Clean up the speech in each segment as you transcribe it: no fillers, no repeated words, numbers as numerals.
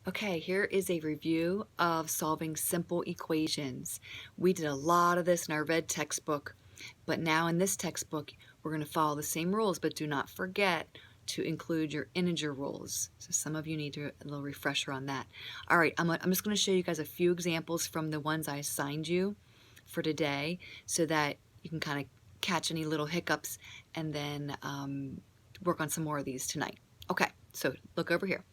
Okay, here is a review of solving simple equations. We did a lot of this in our red textbook, but now in this textbook, we're going to follow the same rules, but do not forget to include your integer rules. So some of you need a little refresher on that. All right, I'm just going to show you guys a few examples from the ones I assigned you for today so that you can kind of catch any little hiccups and then work on some more of these tonight. Okay, so look over here.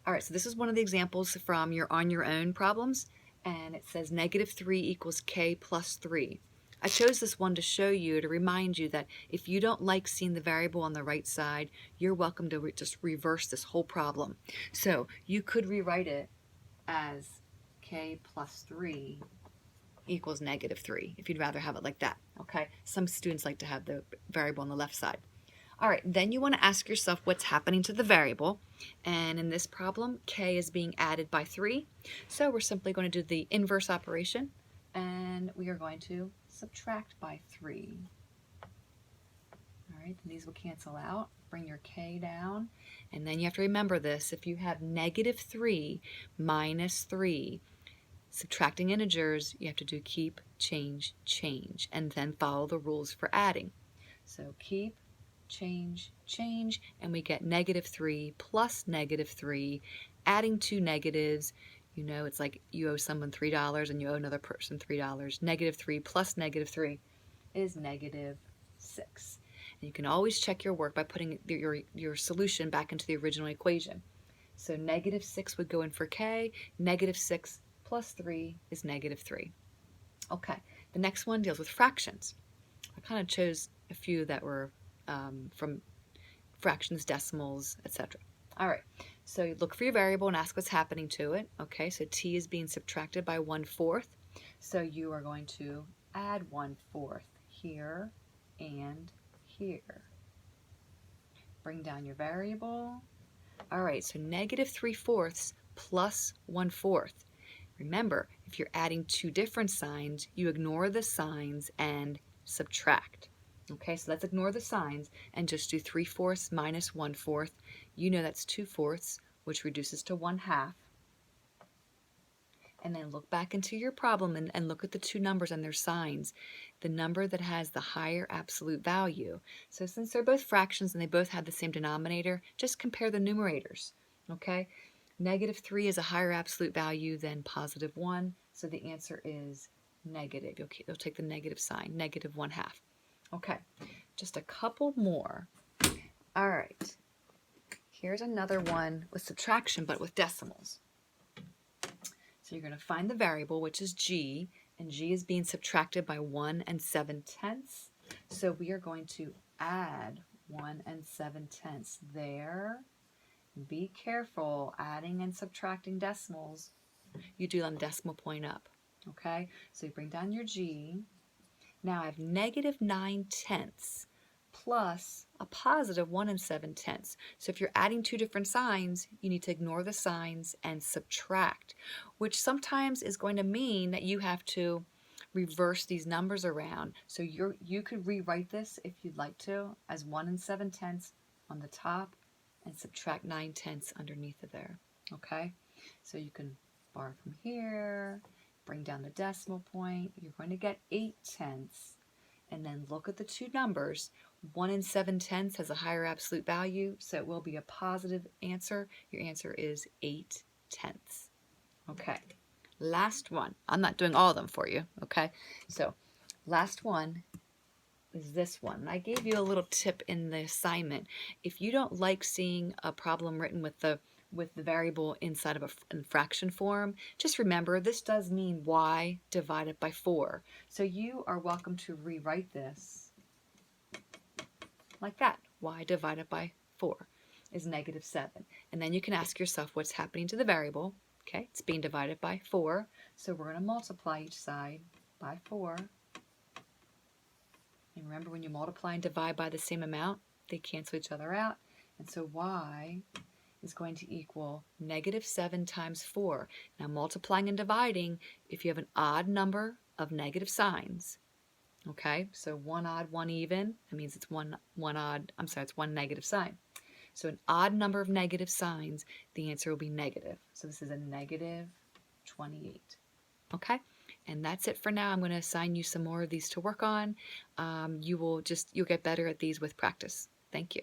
All right, so this is one of the examples from your on your own problems, and it says -3 equals k plus 3. I chose this one to show you, to remind you that if you don't like seeing the variable on the right side, you're welcome to just reverse this whole problem. So you could rewrite it as k plus 3 equals -3 if you'd rather have it like that, okay? Some students like to have the variable on the left side. All right, then you want to ask yourself what's happening to the variable. And in this problem, k is being added by 3. So we're simply going to do the inverse operation, and we are going to subtract by 3. All right, then these will cancel out. Bring your k down. And then you have to remember this. If you have -3 minus 3, subtracting integers, you have to do keep, change, change, and then follow the rules for adding. So keep, change, change, and we get -3 plus -3, adding two negatives. You know, it's like you owe someone $3 and you owe another person $3. -3 plus -3 is -6. And you can always check your work by putting your solution back into the original equation. So -6 would go in for k, -6 plus 3 is -3. Okay, the next one deals with fractions. I kind of chose a few that were from fractions, decimals, etc. All right, so you look for your variable and ask what's happening to it. Okay, so t is being subtracted by 1/4. So you are going to add 1/4 here and here. Bring down your variable. All right, so -3/4 plus 1/4. Remember, if you're adding two different signs, you ignore the signs and subtract. Okay, so let's ignore the signs and just do 3/4 minus 1/4. You know that's 2/4, which reduces to 1/2. And then look back into your problem and look at the two numbers and their signs. The number that has the higher absolute value. So since they're both fractions and they both have the same denominator, just compare the numerators. Okay, -3 is a higher absolute value than +1, so the answer is negative. You'll take the negative sign, -1/2. Okay, just a couple more. All right, here's another one with subtraction, but with decimals. So you're going to find the variable, which is g, and g is being subtracted by 1 7/10. So we are going to add 1 7/10 there. Be careful adding and subtracting decimals. You do on the decimal point up. Okay, so you bring down your g. Now I have -9/10 plus a positive 1 7/10. So if you're adding two different signs, you need to ignore the signs and subtract, which sometimes is going to mean that you have to reverse these numbers around. So you could rewrite this if you'd like to as 1 7/10 on the top and subtract 9/10 underneath of there. Okay, so you can borrow from here, bring down the decimal point. You're going to get 8/10, and then look at the two numbers. 1 7/10 has a higher absolute value, so it will be a positive answer. Your answer is 8/10. Okay, last one. I'm not doing all of them for you, okay? So last one is this one. I gave you a little tip in the assignment. If you don't like seeing a problem written with the variable inside of a fraction form, just remember this does mean y divided by 4. So you are welcome to rewrite this like that. Y divided by 4 is -7. And then you can ask yourself what's happening to the variable. Okay, it's being divided by 4. So we're going to multiply each side by 4. And remember, when you multiply and divide by the same amount, they cancel each other out. And so y is going to equal -7 times 4. Now multiplying and dividing, if you have an odd number of negative signs, okay, so one odd, one even, that means it's one negative sign. So an odd number of negative signs, the answer will be negative. So this is a negative 28. Okay, and that's it for now. I'm going to assign you some more of these to work on. You'll get better at these with practice. Thank you.